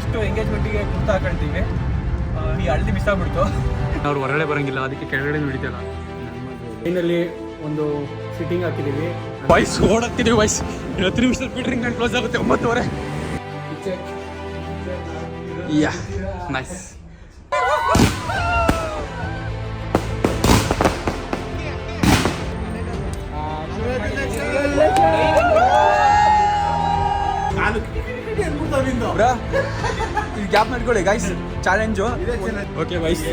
First ಎಂಗೇಜ್ಮೆಂಟಿಗೆ kurta ಹಾಕೊಳ್ತೀವಿ. ಈ ಹಳದಿ miss ಆಗ್ಬಿಡ್ತು, ಅವ್ರು ಹೊರಗಡೆ ಬರೋಂಗಿಲ್ಲ, ಅದಕ್ಕೆ ಕೆಳಗಡೆ ಹಿಡಿತಲ್ಲ. ಟ್ರೈನಲ್ಲಿ ಒಂದು ಸಿಟ್ಟಿಂಗ್ ಹಾಕಿದ್ದೀವಿ, ವಾಯ್ಸ್ ಓಡಾಕ್ತಿದ್ದೀವಿ. ವಾಯ್ಸ್ 10 ನಿಮಿಷದಲ್ಲಿ ಫಿಲ್ಟರಿಂಗ್ ಗಂಟೆ ಕ್ಲೋಸ್ ಆಗುತ್ತೆ, 9:30. ಯಾ ನೈಸ್. ಇದು ಗ್ಯಾಪ್ ಮಾಡ್ಕೊಳ್ಳಿ ಗೈಸ್, ಚಾಲೆಂಜು. ಓಕೆ ವೈಸ್,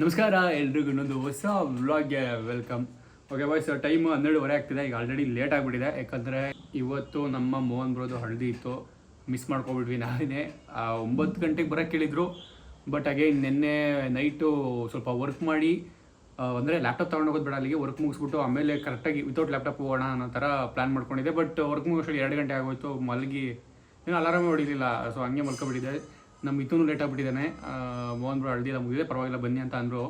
ನಮಸ್ಕಾರ ಎಲ್ರಿಗೂ ಇನ್ನೊಂದು ಹೊಸ ವ್ಲಾಗ್ಗೆ ವೆಲ್ಕಮ್. ಓಕೆ ವಾಯ್ಸ್, ಟೈಮ್ 12:30 ಆಗ್ತಿದೆ. ಈಗ ಆಲ್ರೆಡಿ ಲೇಟ್ ಆಗಿಬಿಟ್ಟಿದೆ, ಯಾಕಂದರೆ ಇವತ್ತು ನಮ್ಮ ಮೋಹನ್ ಬ್ರೋದು ಹಳದಿ ಇತ್ತು, ಮಿಸ್ ಮಾಡ್ಕೊಬಿಟ್ವಿ. ನಾನೇ 9 ಗಂಟೆಗೆ ಬರೋಕ್ಕೆ ಕೇಳಿದ್ರು, ಬಟ್ ಅಗೇನ್ ನಿನ್ನೆ ನೈಟು ಸ್ವಲ್ಪ ವರ್ಕ್ ಮಾಡಿ, ಅಂದರೆ ಲ್ಯಾಪ್ಟಾಪ್ ತೊಗೊಂಡೋಗೋದು ಬೇಡ, ಅಲ್ಲಿಗೆ ವರ್ಕ್ ಮುಗಿಸ್ಬಿಟ್ಟು ಆಮೇಲೆ ಕರೆಕ್ಟಾಗಿ ವಿತೌಟ್ ಲ್ಯಾಪ್ಟಾಪ್ ಹೋಗೋಣ ಅನ್ನೋ ಥರ ಪ್ಲ್ಯಾನ್ ಮಾಡ್ಕೊಂಡಿದ್ದೆ. ಬಟ್ ವರ್ಕ್ ಮುಗಿಸೋದು 2 ಗಂಟೆ ಆಗೋಯ್ತು, ಮಲಗಿ ಏನೋ ಅಲಾರಾಮೇ ಹೊಡಿಲಿಲ್ಲ. ಸೊ ಹಂಗೆ ಮಲ್ಕೊಬಿಟ್ಟಿದ್ದೆ. ನಮ್ಮ ಇತೂ ಲೇಟ್ ಆಗಿಬಿಟ್ಟಿದ್ದಾನೆ. ಮೋಹನ್ ಬ್ರೋ ಹಳದಿ ಎಲ್ಲ ಮುಗಿದೇ, ಪರವಾಗಿಲ್ಲ ಬನ್ನಿ ಅಂತ ಅಂದರು.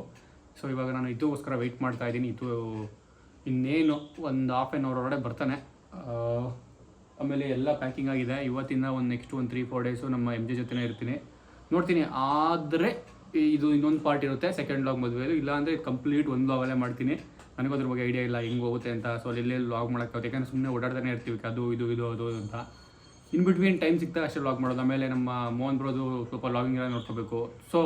ಸೊ ಇವಾಗ ನಾನು ಇತುಗೋಸ್ಕರ ವೆಯ್ಟ್ ಮಾಡ್ತಾ ಇದ್ದೀನಿ. ಇತು ಇನ್ನೇನು ಒಂದು ಹಾಫ್ ಆನ್ ಅವರ್ ಒಳಗಡೆ ಬರ್ತಾನೆ. ಆಮೇಲೆ ಎಲ್ಲ ಪ್ಯಾಕಿಂಗ್ ಆಗಿದೆ. ಇವತ್ತಿಂದ ನೆಕ್ಸ್ಟ್ 3-4 ಡೇಸು ನಮ್ಮ MJ ಜೊತೆನೇ ಇರ್ತೀನಿ. ನೋಡ್ತೀನಿ, ಆದರೆ ಇದು ಇನ್ನೊಂದು ಪಾರ್ಟ್ ಇರುತ್ತೆ ಸೆಕೆಂಡ್ ಲಾಗ್ ಮದುವೆದು, ಇಲ್ಲ ಅಂದರೆ ಕಂಪ್ಲೀಟ್ ಒಂದು ಲಾಗಲ್ಲೇ ಮಾಡ್ತೀನಿ. ನನಗೂ ಅದ್ರ ಬಗ್ಗೆ ಐಡಿಯಾ ಇಲ್ಲ ಹೆಂಗೆ ಹೋಗುತ್ತೆ ಅಂತ. ಸೊ ಅಲ್ಲಿ ಲಾಗ್ ಮಾಡೋಕ್ಕಾಗುತ್ತೆ, ಯಾಕಂದರೆ ಸುಮ್ಮನೆ ಓಡಾಡ್ತಾನೆ ಇರ್ತೀವಿ, ಅದು ಇದು ಅಂತ. ಇನ್ ಬಿಟ್ವೀನ್ ಟೈಮ್ ಸಿಗ್ತಾ ಅಷ್ಟೇ ಲಾಗ್ ಮಾಡೋದು. ಆಮೇಲೆ ನಮ್ಮ ಮೋಹನ್ ಬ್ರೋದು ಸ್ವಲ್ಪ ಲಾಗಿಂಗ್ ಎಲ್ಲ ನೋಡ್ಕೋಬೇಕು. ಸೊ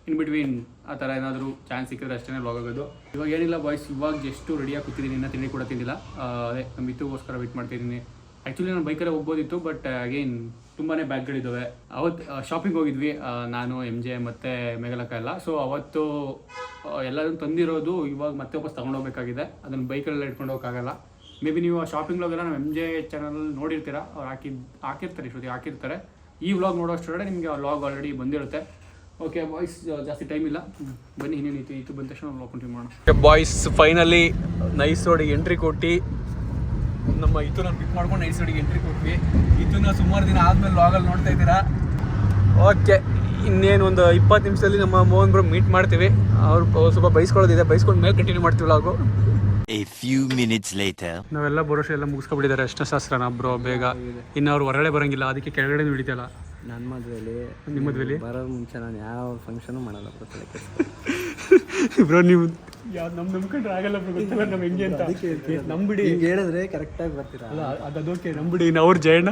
ಇನ್ ಬಿಟ್ವೀನ್ ಆ ಥರ ಏನಾದರೂ ಚಾನ್ಸ್ ಸಿಕ್ಕಿದ್ರೆ ಅಷ್ಟೇ ಲಾಗ್ ಆಗೋದು. ಇವಾಗ ಏನಿಲ್ಲ ಬಾಯ್ಸ್, ಇವಾಗ ಜಸ್ಟು ರೆಡಿಯಾಗಿ ಕೂತಿದ್ದೀನಿ, ಇನ್ನೂ ತಿಂಡಿ ಕೂಡ ತಿಂದಿಲ್ಲ. ಅದೇ ನಮ್ಮ ಇತುಗೋಸ್ಕರ ವೆಯ್ಟ್ ಮಾಡ್ತಿದ್ದೀನಿ. ಆ್ಯಕ್ಚುಲಿ ನಾನು ಬೈಕಲ್ಲೇ ಹೋಗ್ಬೋದಿತ್ತು, ಬಟ್ ಅಗೇನ್ ತುಂಬಾ ಬ್ಯಾಗ್ಗಳಿದ್ದಾವೆ. ಅವತ್ತು ಶಾಪಿಂಗ್ ಹೋಗಿದ್ವಿ ನಾನು, MJ ಮತ್ತು ಮೇಘಲಕ್ಕ ಎಲ್ಲ. ಸೊ ಅವತ್ತು ಎಲ್ಲರೂ ತಂದಿರೋದು ಇವಾಗ ಮತ್ತೆ ವಾಪಸ್ ತೊಗೊಂಡೋಗ್ಬೇಕಾಗಿದೆ. ಅದನ್ನು ಬೈಕಲ್ಲೆಲ್ಲ ಇಟ್ಕೊಂಡು ಹೋಗೋಕ್ಕಾಗಲ್ಲ. ಮೇ ಬಿ ನೀವು ಆ ಶಾಪಿಂಗ್ ವ್ಲಾಗೆಲ್ಲ ನಮ್ಮ MJ ಚಾನಲ್ ನೋಡಿರ್ತೀರ, ಅವ್ರು ಹಾಕಿರ್ತಾರೆ, ಇಷ್ಟೊತ್ತಿಗೆ ಹಾಕಿರ್ತಾರೆ. ಈ ವ್ಲಾಗ್ ನೋಡೋಷ್ಟೊಳಗಡೆ ನಿಮಗೆ ಆ ವ್ಲಾಗ್ ಆಲ್ರೆಡಿ ಬಂದಿರುತ್ತೆ. ಓಕೆ ಬಾಯ್ಸ್, ಜಾಸ್ತಿ ಟೈಮ್ ಇಲ್ಲ, ಬನ್ನಿ ಇನ್ನೇನಿತ್ತು ಇದು ಬಂದ ತಕ್ಷಣ ವ್ಲಾಗ್ ಕಂಟಿನ್ಯೂ ಮಾಡೋಣ. ಬಾಯ್ಸ್, ಫೈನಲಿ ನೈಸ್ ರೋಡಿಗೆ ಎಂಟ್ರಿ ಕೊಟ್ಟು ನಮ್ಮ ನಾನು ಪಿಕ್ ಮಾಡ್ಕೊಂಡು ನೈಸ್ ರೋಡಿಗೆ ಎಂಟ್ರಿ ಕೊಟ್ವಿ. ಇದನ್ನ ಸುಮಾರು ದಿನ ಆದಮೇಲೆ ವ್ಲಾಗಲ್ಲಿ ನೋಡ್ತಾ ಇದ್ದೀರಾ. ಓಕೆ, ಇನ್ನೇನು ಒಂದು 20 ನಿಮಿಷದಲ್ಲಿ ನಮ್ಮ ಮೋಹನ್ ಬ್ರೋ ಮೀಟ್ ಮಾಡ್ತೀವಿ. ಅವ್ರು ಸ್ವಲ್ಪ ಬೈಸ್ಕೊಳ್ಳೋದಿದೆ, ಬೈಸ್ಕೊಂಡು ಮೇಲೆ ಕಂಟಿನ್ಯೂ ಮಾಡ್ತೀವಿ vlog. A few minutes later. ನಾವೆಲ್ಲ ಬರೋಷ ಎಲ್ಲ ಮುಗಿಸ್ಕೊಬಿಟ್ಟಿದ್ದಾರೆ ಅಷ್ಟಶಾಸ್ತ್ರನ ಬ್ರೋ ಬೇಗ. ಇನ್ನು ಅವ್ರು ಹೊರಗಡೆ ಬರೋಂಗಿಲ್ಲ, ಅದಕ್ಕೆ ಕೆಳಗಡೆ ಹಿಡಿತಲ್ಲ. ನನ್ನ ಮದುವೆಲಿ, ನಿಮ್ಮ ಮದುವೆಲಿ ಬರೋದು ಮುಂಚೆ ನಾನು ಯಾವ ಫಂಕ್ಷನು ಮಾಡಲ್ಲ ಬ್ರೋ. ನೀವು ಯಾವ್ದು ನಂಬ್ಕೊಂಡ್ರೆ ಆಗಲ್ಲ ಬ್ರೋ, ಗೊತ್ತಿಲ್ಲ ನಮ್ಮ ಹೆಂಗೆ ಅಂತ. ನಂಬಿಡಿ, ಹಿಂಗೆ ಹೇಳಿದ್ರೆ ಕರೆಕ್ಟಾಗಿ ಬರ್ತೀರಾ. ಅಲ್ಲ ಅದೋಕೆ ನಂಬಿಡಿ. ಇನ್ನು ಅವ್ರು ಜಯಣ್ಣ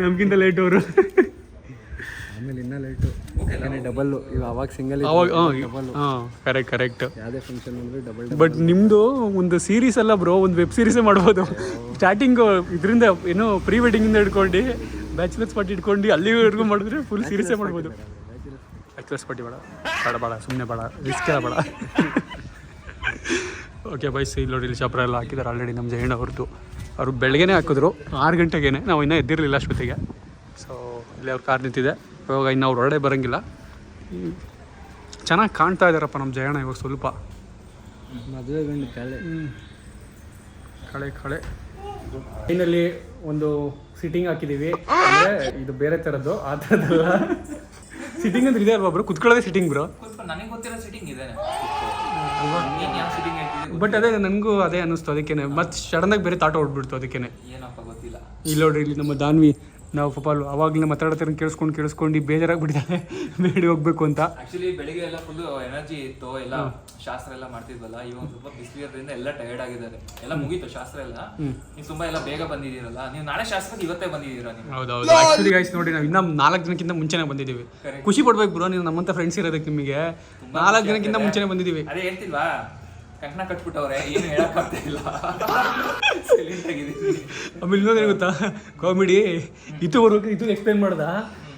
ನಮ್ಗಿಂತ ಲೇಟ್ ಅವರು. ಆಮೇಲೆ ಇನ್ನೂ ಲೇಟು, ಯಾಕಂದರೆ ಡಬಲ್ಲು. ಇವಾಗ ಅವಾಗ ಸಿಂಗಲ್, ಅವಾಗ ಕರೆಕ್ಟ್. ಯಾವುದೇ ಫಂಕ್ಷನ್ ಅಂದರೆ ಡಬಲ್. ಬಟ್ ನಿಮ್ಮದು ಒಂದು ಸೀರೀಸ್ ಅಲ್ಲ ಬ್ರೋ, ಒಂದು ವೆಬ್ ಸೀರೀಸೇ ಮಾಡ್ಬೋದು. ಸ್ಟಾರ್ಟಿಂಗು ಇದರಿಂದ ಏನೋ ಪ್ರೀ ವೆಡ್ಡಿಂಗಿಂದ ಹಿಡ್ಕೊಂಡು ಬ್ಯಾಚುಲರ್ಸ್ ಪಾರ್ಟಿ ಇಟ್ಕೊಂಡು ಅಲ್ಲಿವರೆಗೂ ಮಾಡಿದ್ರೆ ಫುಲ್ ಸೀರೀಸೇ ಮಾಡ್ಬೋದು. ಬ್ಯಾಚುಲರ್ಸ್ ಪಾರ್ಟಿ ಬೇಡ, ಸುಮ್ಮನೆ ಬೇಡ, ರಿಸ್ಕ್ ಎಲ್ಲ ಬೇಡ. ಓಕೆ ಬಾಯ್ಸ್, ಇಲ್ಲಿ ನೋಡಿ, ಇಲ್ಲಿ ಚಪ್ರ ಎಲ್ಲ ಹಾಕಿದ್ದಾರೆ ಆಲ್ರೆಡಿ ನಮ್ಮ ಜಯಣ್ಣ ಅವ್ರದ್ದು. ಅವರು ಬೆಳಗ್ಗೆನೇ ಹಾಕಿದ್ರು 6 ಗಂಟೆಗೇನೆ, ನಾವು ಇನ್ನೂ ಎದ್ದಿರಲಿಲ್ಲ ಅಷ್ಟೊತ್ತಿಗೆ. ಸೊ ಇಲ್ಲಿ ಅವ್ರ ಕಾರ್ ನಿಂತಿದೆ. ಇವಾಗ ಇನ್ನು ಅವ್ರು ಹೊರಗಡೆ ಬರೋಂಗಿಲ್ಲ. ಚೆನ್ನಾಗಿ ಕಾಣ್ತಾ ಇದ್ದಾರಪ್ಪ ನಮ್ಮ ಜಯಣ್ಣ ಇವಾಗ ಸ್ವಲ್ಪ. ಮದುವೆ ಗಂಡು ಕಳೆ ಟ್ರೈನಲ್ಲಿ ಒಂದು ಸಿಟ್ಟಿಂಗ್ ಹಾಕಿದ್ದೀವಿ. ಅಂದರೆ ಇದು ಬೇರೆ ಥರದ್ದು, ಆ ಥರದ್ದಲ್ಲ. ಸಿಟ್ಟಿಂಗ್ ಅಂದ್ರೆ ಇದೆ ಅಲ್ವಾ ಬ್ರೋ, ಕುತ್ಕೊಳ್ಳೋದೇ ಸಿಟ್ಟಿಂಗ್ ಬ್ರೋ. ನನಗೆ ಗೊತ್ತಿರೋ ಸಿಟ್ಟಿಂಗ್ ಇದೆ, ಬಟ್ ಅದೇ ನನಗೂ ಅದೇ ಅನ್ನಿಸ್ತು, ಅದಕ್ಕೇನೆ. ಮತ್ತೆ ಸಡನ್ನಾಗಿ ಬೇರೆ ತಾಟ ಹೊಡ್ಬಿಡ್ತು, ಅದಕ್ಕೇನೆ. ಏನಪ್ಪ ಗೊತ್ತಿಲ್ಲ. ಇಲ್ಲಿ ನೋಡ್ರಿ, ಇಲ್ಲಿ ನಮ್ಮ ದಾನ್ವಿ, ನಾವು ಪಾಪ ಅವಾಗಲೇ ಮಾತಾಡ್ತಾರೆ ಕೇಳಿಸ್ಕೊಂಡು ಬೇಜಾರಾಗ್ಬಿಟ್ಟಿದ್ದಾರೆ ಬೇಡಿ ಹೋಗ್ಬೇಕು ಅಂತ. ಆಕ್ಚುಲಿ ಬೆಳಿಗ್ಗೆ ಎಲ್ಲ ಫುಲ್ ಎನರ್ಜಿ ಇತ್ತು, ಎಲ್ಲ ಶಾಸ್ತ್ರ ಎಲ್ಲ ಮಾಡ್ತಿದ್ವಲ್ಲ. ಇವಾಗ ಸ್ವಲ್ಪ ಬಿಸಿಲಿರೋದ್ರಿಂದ ಎಲ್ಲ ಟಯರ್ಡ್ ಆಗಿದ್ದಾರೆ. ಎಲ್ಲ ಮುಗೀತು ಶಾಸ್ತ್ರ ಎಲ್ಲ. ನೀವು ತುಂಬಾ ಎಲ್ಲ ಬೇಗ ಬಂದಿದ್ದೀರಲ್ಲ, ನೀವು ನಾಳೆ ಶಾಸ್ತ್ರಕ್ಕೆ ಇವತ್ತೇ ಬಂದಿದ್ದೀರಾ ನೀವು? ಹೌದೌದು. ಆಕ್ಚುಲಿ ಗೈಸ್ ನೋಡಿ, ನಾವು ಇನ್ನೂ 4 ದಿನಕ್ಕಿಂತ ಮುಂಚೆನೇ ಬಂದಿದ್ದೀವಿ. ಖುಷಿ ಪಡ್ಬೇಕು ಬ್ರೋ, ನೀವು ನಮ್ಮಂತ ಫ್ರೆಂಡ್ಸ್ ಇರೋದಕ್ಕೆ. ನಿಮಗೆ 4 ದಿನಕ್ಕಿಂತ ಮುಂಚೆನೇ ಬಂದಿದ್ದೀವಿ. ಅದೇ ಹೇಳ್ತಿಲ್ವಾ, ಕಂಕಣ ಕಟ್ಬಿಟ್ಟವ್ರೆ, ಏನು ಹೇಳಕ್ಕಾಗ್ತಾ ಇಲ್ಲ. ಆಮೇಲೆ ಇನ್ನೊಂದೇನು ಗೊತ್ತಾ ಕಾಮಿಡಿ, ಇದು ಎಕ್ಸ್ಪ್ಲೈನ್ ಮಾಡ್ದ.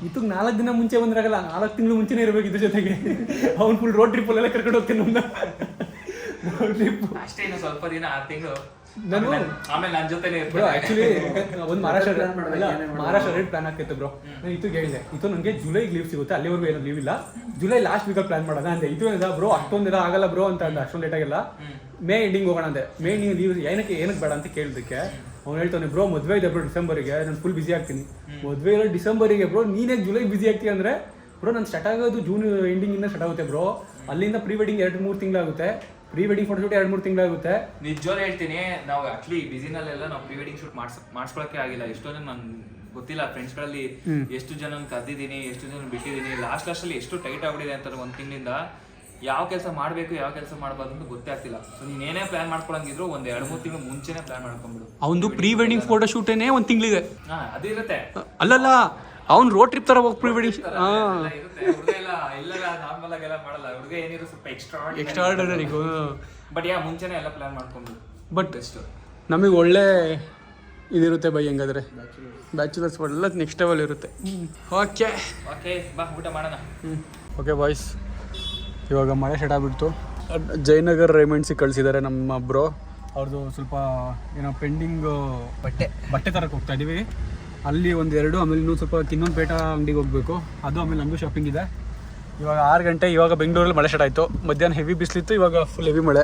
ಇದಕ್ಕೆ 4 ದಿನ ಮುಂಚೆ ಬಂದ್ರಾಗಲ್ಲ, 4 ತಿಂಗಳು ಮುಂಚೆನೇ ಇರಬೇಕು ಇದ್ರ ಜೊತೆಗೆ. ಅವ್ನು ಫುಲ್ ರೋಡ್ ಟ್ರಿಪ್ಪಲ್ಲೆಲ್ಲ ಕರ್ಕೊಂಡು ಹೋಗ್ತೇನೆ ನಮ್ದು. ಅಷ್ಟೇ, ಇನ್ನು ಸ್ವಲ್ಪ ದಿನ 6 ತಿಂಗಳು ನಾನು ಆಮೇಲೆ ನನ್ನ ಜೊತೆನೇ ಆಕ್ಚುಲಿ ಒಂದು ಮಹಾರಾಷ್ಟ್ರ ಪ್ಲಾನ್ ಆಗ್ತಿತ್ತು ಬ್ರೋ. ನಾನು ಇದು ಹೇಳಿದೆ, ಇದು ನನಗೆ ಜುಲೈಗೆ ಲೀವ್ ಸಿಗುತ್ತೆ, ಅಲ್ಲಿವರೆಗೂ ಏನೋ ಲೀವ್ ಇಲ್ಲ, ಜುಲೈ ಲಾಸ್ಟ್ ವೀಕಲ್ಲಿ ಪ್ಲಾನ್ ಮಾಡೋಣ ಅಂದೆ. ಇದು ಏನಿದೆ ಬ್ರೋ, ಅಷ್ಟೊಂದಿಲ್ಲ ಆಗಲ್ಲ ಬ್ರೋ ಅಂತ ಅಂದ. ಅಷ್ಟೊಂದು ಲೇಟಾಗಿಲ್ಲ, ಮೇ ಎಂಡಿಂಗ್ ಹೋಗೋಣ ಅಂದೆ. ಮೇ ನೀವು ಲೀವ್ ಏನಕ್ಕೆ ಬೇಡ ಅಂತ ಕೇಳಿದಕ್ಕೆ ಅವ್ನು ಹೇಳ್ತಾನೆ, ಬ್ರೋ ಮದುವೆ ಇದೆ ಬ್ರೋ ಡಿಸೆಂಬರಿಗೆ, ನಾನು ಫುಲ್ ಬಿಸಿ ಆಗ್ತೀನಿ. ಮದುವೆ ಇರೋ ಡಿಸೆಂಬರಿಗೆ ಬ್ರೋ, ನೀನೇ ಜುಲೈಗೆ ಬಿಸಿ ಆಗ್ತೀಯ ಅಂದರೆ ಬ್ರೋ ನಾನು ಸ್ಟಾರ್ಟ್ ಆಗೋದು ಜೂನ್ ಎಂಡಿಂಗಿಂದ ಸ್ಟಾರ್ಟ್ ಆಗುತ್ತೆ ಬ್ರೋ. ಅಲ್ಲಿಂದ ಪ್ರೀ ವೆಡ್ಡಿಂಗ್ 2-3 ತಿಂಗಳಾಗುತ್ತೆ. ಪ್ರೀ ವೆಡ್ಡಿಂಗ್ ಫೋಟೋಶೂಟ್ 2-3 ತಿಂಗಳಾಗುತ್ತೆ. ನಿಜವಾಗ್ಲೂ ಹೇಳ್ತೀನಿ, ನಾವು ಆಕ್ಚುಲಿ ಬಿಸಿನಲ್ಲೆಲ್ಲ ನಾವು ಪ್ರೀ ವೆಡ್ಡಿಂಗ್ ಶೂಟ್ ಮಾಡಿಸ್ಕೊಳಕ್ಕೆ ಆಗಿಲ್ಲ. ಎಷ್ಟೊಂದು ನಂಗೆ ಗೊತ್ತಿಲ್ಲ, ಫ್ರೆಂಡ್ಸ್ಗಳಲ್ಲಿ ಎಷ್ಟು ಜನ ಕರೆದಿದ್ದೀನಿ, ಎಷ್ಟು ಜನ ಬಿಟ್ಟಿದ್ದೀನಿ. ಲಾಸ್ಟಲ್ಲಿ ಎಷ್ಟು ಟೈಟ್ ಆಗ್ಬಿಟ್ಟಿದೆ ಅಂತಾರೆ 1 ತಿಂಗಳಿಂದ. ಯಾವ ಕೆಲಸ ಮಾಡಬೇಕು ಯಾವ ಕೆಲಸ ಮಾಡಬಾರ್ದು ಅಂತ ಗೊತ್ತೇ ಆಗ್ತಿಲ್ಲ. ಸೊ ನೀನೇನೇ ಪ್ಲಾನ್ ಮಾಡ್ಕೊಳಂಗಿದ್ರು 1-2-3 ತಿಂಗಳು ಮುಂಚೆನೇ ಪ್ಲಾನ್ ಮಾಡ್ಕೊಂಡ್ಬಿಡು. ಅವನು ಪ್ರೀ ವೆಡ್ಡಿಂಗ್ ಫೋಟೋಶೂಟೇನೆ 1 ತಿಂಗಳಿಗೆ. ಅದು ಇರುತ್ತೆ. ಅಲ್ಲಲ್ಲ, ಅವ್ನು ರೋಡ್ ಟ್ರಿಪ್ ತರ ಹೋಗಿ ಪ್ರೀ ವೆಡ್ಡಿಂಗ್ ನಾರ್ಮಲ್ ಆಗೆಲ್ಲ ಮಾಡಲ್ಲ. ಹುಡುಗ ಏನಿರೋ ಸ್ವಲ್ಪ ಎಕ್ಸ್ಟ್ರಾರ್ಡಿನರಿ. ಬಟ್ ಮುಂಚೆನೆ ಎಲ್ಲ ಪ್ಲಾನ್ ಮಾಡ್ಕೊಂಡು. ಬಟ್ ನಮಗೆ ಒಳ್ಳೆ ಇದಿರುತ್ತೆ ಬೈ. ಹೆಂಗಾದ್ರೆ ಬ್ಯಾಚುಲರ್ಸ್ ಎಲ್ಲ ನೆಕ್ಸ್ಟ್ ಲೆವೆಲ್ ಇರುತ್ತೆ. ಓಕೆ ಬಾ ಊಟ ಮಾಡೋಣ. ಓಕೆ ಬಾಯ್ಸ್, ಇವಾಗ ಮಳೆ ಸ್ಟಾರ್ಟ್ ಆಗಿಬಿಡ್ತು. ಜಯನಗರ್ ರೇಮಂಡ್ಸಿಗೆ ಕಳಿಸಿದ್ದಾರೆ ನಮ್ಮ ಬ್ರೋ. ಅವ್ರದ್ದು ಸ್ವಲ್ಪ ಏನೋ ಪೆಂಡಿಂಗ್ ಬಟ್ಟೆ ತರಕ್ಕೆ ಹೋಗ್ತಾ ಇದ್ದೀವಿ. ಅಲ್ಲಿ 1-2, ಆಮೇಲೆ ಇನ್ನೊಂದು ಸ್ವಲ್ಪ ಇನ್ನೊಂದು ಪೇಟ ಅಂಗಡಿಗೆ ಹೋಗಬೇಕು. ಅದು ಆಮೇಲೆ ನಮಗೂ ಶಾಪಿಂಗ್ ಇದೆ. ಇವಾಗ 6 ಗಂಟೆ. ಇವಾಗ ಬೆಂಗಳೂರಲ್ಲಿ ಮಳೆ ಸ್ಟಾರ್ಟ್ ಆಯಿತು. ಮಧ್ಯಾಹ್ನ ಹೆವಿ ಬಿಸಿಲಿತ್ತು, ಇವಾಗ ಫುಲ್ ಹೆವಿ ಮಳೆ.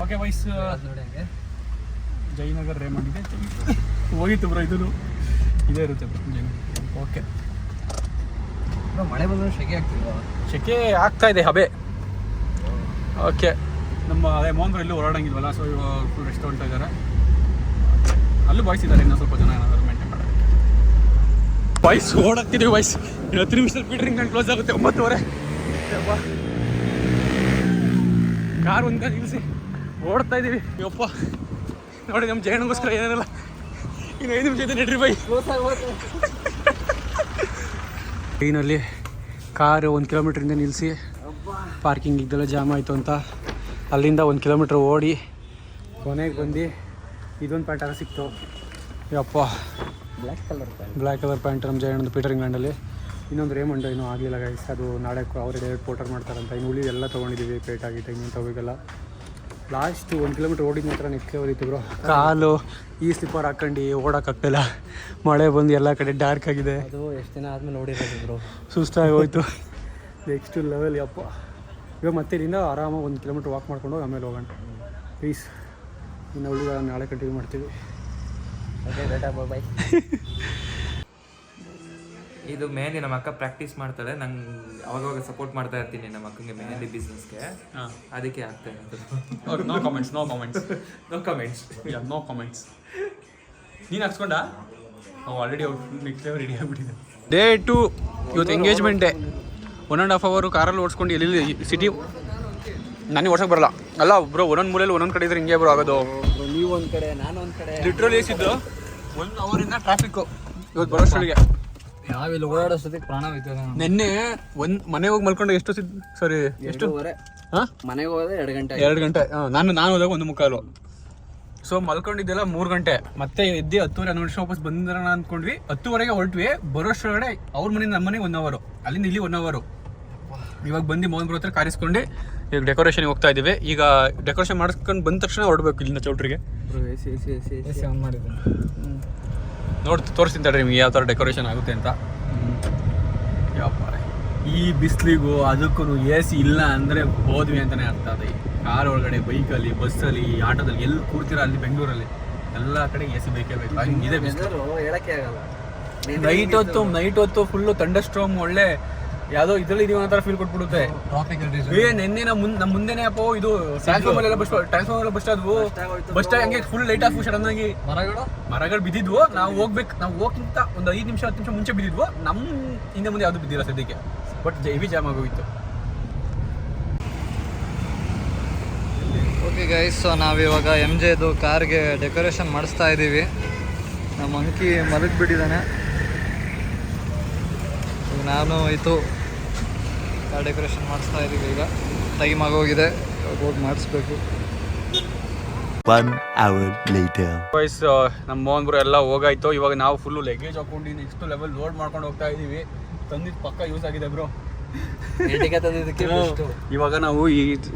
ಓಕೆ ಬಾಯ್ಸ್, ಜಯನಗರ್ ರೇಮಂಡ್ ಇದೆ. ಹೋಗಿತ್ತು ಬ್ರೋ, ಇದೂ ಇದೇ ಇರುತ್ತೆ ಬ್ರೋ ಜಯನಗರ್. ಓಕೆ, ಮಳೆ ಬಂದರೆ ಶೆಕೆ ಆಗ್ತಾ ಇದೆ ಹಬೆ. ಓಕೆ, ನಮ್ಮ ಅದೇ ಮೋಹನ್ ಎಲ್ಲೂ ಓಡಾಡಂಗಿಲ್ವಲ್ಲ, ಸೊ ಇವಾಗ ಫುಲ್ ರೆಸ್ಟ್ ತೊಗೊಳ್ತಾ ಇದ್ದಾರೆ. ಅಲ್ಲೂ ಬಾಯ್ಸ್ ಇದ್ದಾರೆ, ಇನ್ನೂ ಸ್ವಲ್ಪ ಜನ ಏನಾದರೂ ಮೇಂಟೈನ್ ಮಾಡೋದು. Boys ಓಡಾಡ್ತಿದ್ದೀವಿ boys. 10 ನಿಮಿಷದಲ್ಲಿ ಪೀಟ್ರಿಂಗ್ ಗಂಟೆ ಕ್ಲೋಸ್ ಆಗುತ್ತೆ. 9:30. ಕಾರ್ ಒಂದು ನಿಲ್ಲಿಸಿ ಓಡ್ತಾ ಇದ್ದೀವಿ. ಯಪ್ಪ ನೋಡಿ, ನಮ್ಮ ಜಯಣ್ಗೋಸ್ಕರ ಏನೇನಲ್ಲ. ಇನ್ನು 5 ನಿಮಿಷ ಇದೆ, ನಡ್ರಿ ಬೈ. ಟ್ರೈನಲ್ಲಿ ಕಾರು 1 ಕಿಲೋಮೀಟ್ರಿಂದ ನಿಲ್ಲಿಸಿ, ಪಾರ್ಕಿಂಗ್ ಇದೆಲ್ಲ ಜಾಮ್ ಆಯಿತು ಅಂತ ಅಲ್ಲಿಂದ 1 ಕಿಲೋಮೀಟ್ರ್ ಓಡಿ ಕೊನೆಗೆ ಬಂದು ಇದೊಂದು ಪ್ಯಾಂಟ್ ಸಿಕ್ತು. ಯಪ್ಪ, ಬ್ಲ್ಯಾಕ್ ಕಲರ್ ಪ್ಯಾಂಟ್ ನಮ್ಮ ಜಯಣ್ಣದು ಪೀಟರ್ ಇಂಗ್ಲೆಂಡಲ್ಲಿ. ಇನ್ನೊಂದು ರೇಮಂಡ್ ಇನ್ನೂ ಆಗಲಿಲ್ಲ ಗೈಸ್. ಅದು ನಾಳೆ ಅವರೇ ಡೈರೆಕ್ಟ್ ಪೋರ್ಟರ್ ಮಾಡ್ತಾರಂತ. ಇನ್ನು ಉಳಿ ಎಲ್ಲ ತೊಗೊಂಡಿದ್ದೀವಿ, ಪೇಟ್ ಆಗಿತ್ತು ಇನ್ನೊಂದು ತಗೋಬೇಕಲ್ಲ. ಲಾಸ್ಟ್ 1 ಕಿಲೋಮೀಟ್ರ್ ಓಡಿದ ಮಾತ್ರ ನೆಕ್ಸ್ಟ್ ಲೆವೆಲ್ ಇತ್ತು ಬ್ರೋ. ಕಾಲು ಈ ಸ್ಲಿಪ್ಪರ್ ಹಾಕೊಂಡು ಓಡೋಕ್ಕಾಗ್ತಿಲ್ಲ. ಮಳೆ ಬಂದು ಎಲ್ಲ ಕಡೆ ಡಾರ್ಕ್ ಆಗಿದೆ. ಅದು ಎಷ್ಟು ದಿನ ಆದಮೇಲೆ ಓಡಿರೋದು ಬ್ರೋ, ಸುಸ್ತಾಗಿ ಹೋಯ್ತು. ನೆಕ್ಸ್ಟ್ ಲೆವೆಲ್ ಯಪ್ಪ. ಇವಾಗ ಮತ್ತೆ ಇಲ್ಲಿಂದ ಆರಾಮಾಗಿ 1 ಕಿಲೋಮೀಟ್ರ್ ವಾಕ್ ಮಾಡ್ಕೊಂಡು ಆಮೇಲೆ ಹೋಗೋಣ ಪ್ಲೀಸ್. ಇನ್ನು ಉಳಿದ ನಾಳೆ ಕಂಟಿನ್ಯೂ ಮಾಡ್ತೀವಿ. ಬಾಯ್. ಇದು ಮೆಹಂದಿ ನಮ್ಮ ಅಕ್ಕ ಪ್ರಾಕ್ಟೀಸ್ ಮಾಡ್ತಾಳೆ. ನಂಗೆ ಅವಾಗವಾಗ ಸಪೋರ್ಟ್ ಮಾಡ್ತಾ ಇರ್ತೀನಿ ನಮ್ಮ ಅಕ್ಕಂಗೆ ಮೆಹಂದಿ ಬಿಸ್ನೆಸ್ಗೆ. ಅದಕ್ಕೆ ಆಗ್ತಾ ಇರೋದು. No comments. ನೀನು ಹಾಕ್ಸ್ಕೊಂಡ? ನಾವು ಆಲ್ರೆಡಿ ನೆಕ್ಸ್ಟ್ ರೆಡಿ ಆಗಿಬಿಟ್ಟಿದೆ. ಡೇ 2 ಇವತ್ತು ಎಂಗೇಜ್ಮೆಂಟ್ ಡೇ. 1.5 hour ಕಾರಲ್ಲಿ ಓಡಿಸ್ಕೊಂಡು ಎಲ್ಲಿ ಸಿಟಿ. ನನಗೆ ಓಡ್ಸೋಕೆ ಬರಲ್ಲ. ಅಲ್ಲ ಬ್ರೋ, ಒಂದೊಂದು ಮೂಲೆಯಲ್ಲಿ ಒಂದೊಂದು ಕಡೆ ಇದ್ರೆ ಹಿಂಗೆ ಬ್ರೋ ಆಗೋದು. ನೀವು ಒಂದು ಕಡೆ, ನಾನು ಒಂದು ಕಡೆ. ಲಿಟ್ರಲಿ ಎಷ್ಟಿದ್ದು 1 ಅವರಿಂದ ಟ್ರಾಫಿಕ್ಕು ಇವತ್ತು ಬರೋಷ್ಟೊಳಗೆ. ನಾವಿಲ್ಲಿ ಓಡಾಡೋಷ್ಟೊತ್ತಿಗೆ ಪ್ರಾಣ ಹೋಯ್ತು. ನಿನ್ನೆ ಮನೆಗೆ ಹೋಗಿ ಮಲ್ಕೊಂಡು ಎಷ್ಟು ಹಾಂ ಮನೆಗೆ ಹೋದ್ರೆ 2 ಗಂಟೆ. 2 ಗಂಟೆ. ನಾನು ಹೋದಾಗ 1:45. ಸೊ ಮಲ್ಕೊಂಡಿದ್ದೆಲ್ಲ 3 ಗಂಟೆ. ಮತ್ತೆ ಎದ್ದು 10:30 11 ನಿಮಿಷ ವಾಪಸ್ ಬಂದಿರೋಣ ಅಂದ್ಕೊಂಡ್ವಿ. 10:30ಗೆ ಹೊರಟ್ವಿ. ಬರೋಷ್ಟೊಳಗಡೆ ಅವ್ರ ಮನೆಯಿಂದ ನಮ್ಮ ಮನೆಗೆ 1 hour, ಅಲ್ಲಿಂದ ಇಲ್ಲಿ 1 hour. ಇವಾಗ ಬಂದು ಮೋಹನ್ ಬ್ರೋ ಹತ್ರ ಕಾರಿಸ್ಕೊಂಡು ಈಗ ಡೆಕೋರೇಷನ್ಗೆ ಹೋಗ್ತಾ ಇದ್ದೀವಿ. ಈಗ ಡೆಕೋರೇಷನ್ ಮಾಡಿಸ್ಕೊಂಡು ಬಂದ ತಕ್ಷಣ ಹೊರಡ್ಬೇಕು ಇಲ್ಲಿಂದ ಚೌಟ್ರಿಗೆ. ತೋರಿಸ್ತೀನಿ ತಡ್ರಿ ನಿಮಗೆ ಯಾವ ಥರ ಡೆಕೋರೇಷನ್ ಆಗುತ್ತೆ ಅಂತ. ಯಪ್ಪ, ಈ ಬಿಸಿಲಿಗೂ ಅದಕ್ಕೂ AC ಇಲ್ಲ ಅಂದರೆ ಹೋದ್ವಿ ಅಂತಲೇ ಅರ್ಥ. ಅದು ಕಾರ್ ಒಳಗಡೆ, ಬೈಕಲ್ಲಿ, ಬಸ್ಸಲ್ಲಿ, ಆಟೋದಲ್ಲಿ ಎಲ್ಲಿ ಕೂರ್ತೀರ ಅಲ್ಲಿ ಬೆಂಗಳೂರಲ್ಲಿ ಎಲ್ಲ ಕಡೆ AC ಬೇಕೇ ಬೇಕು. ಇದೆ ಬಿಸಿಲು ಹೇಳಕ್ಕೆ ಆಗಲ್ಲ. ನೈಟ್ ಹೊತ್ತು ಫುಲ್ಲು ಥಂಡರ್ ಸ್ಟ್ರಾಮ್. ಒಳ್ಳೆ ಯಾವುದೋ ಇದರಲ್ಲಿ ಇದೀವಿ ಅನ್ನೋ ಥರ ಫೀಲ್ ಕೊಟ್ಬಿಡುತ್ತೆ. ನೆನ್ನೆ ನಮ್ಮ ಮುಂದೆನೇ ಅಪ್ಪ ಇದು ಟ್ರಾನ್ಸ್ಫಾರ್ಮರ್ ಎಲ್ಲ ಬಸ್ ಆದ್ವು. ಬಸ್ ಸ್ಟಾಂಡ್ ಹಂಗೆ ಫುಲ್ ಲೈಟ್ ಆಫ್ ಸಡನ್ ಆಗಿ ಮರಗಳು ಬಿದ್ದಿದ್ವು. ನಾವು ಹೋಗ್ಕಿಂತ ಒಂದು 5 ನಿಮಿಷ 10 ನಿಮಿಷ ಮುಂಚೆ ಬಿದ್ದಿದ್ವು. ನಮ್ಮ ಹಿಂದೆ ಮುಂದೆ ಯಾವುದು ಬಿದ್ದಿಲ್ಲ ಸದ್ಯಕ್ಕೆ. ಬಟ್ ಹೆವಿ ಜಾಮ್ ಆಗೋಗಿತ್ತು. ಓಕೆ ಗೈಸ್, ಸೊ ನಾವಿವಾಗ MJದು ಕಾರ್ಗೆ ಡೆಕೋರೇಷನ್ ಮಾಡಿಸ್ತಾ ಇದ್ದೀವಿ. ನಮ್ಮ ಅಂಕಿ ಮಲಗಿಬಿಟ್ಟಿದ್ದಾನೆ. ನಾನು ಇದು ಕಾರ್ ಡೆಕೋರೇಷನ್ ಮಾಡಿಸ್ತಾ ಇದ್ದೀವಿ. ಈಗ ಟೈಮ್ ಆಗೋಗಿದೆ, ಹೋಗಿ ಮಾಡಿಸ್ಬೇಕು. 1 hour later. ಬಾಯ್ಸ್, ನಮ್ಮ ಮೋಹನ್ ಬ್ರೋ ಎಲ್ಲ ಹೋಗಾಯ್ತು. ಇವಾಗ ನಾವು ಫುಲ್ಲು ಲಗೇಜ್ ಹಾಕೊಂಡು ನೆಕ್ಸ್ಟ್ ಲೆವೆಲ್ ಲೋಡ್ ಮಾಡ್ಕೊಂಡು ಹೋಗ್ತಾ ಇದ್ದೀವಿ. ತಂದಿದ್ದು ಪಕ್ಕ ಯೂಸ್ ಆಗಿದೆ ಬ್ರೋ. ಇವಾಗ ನಾವು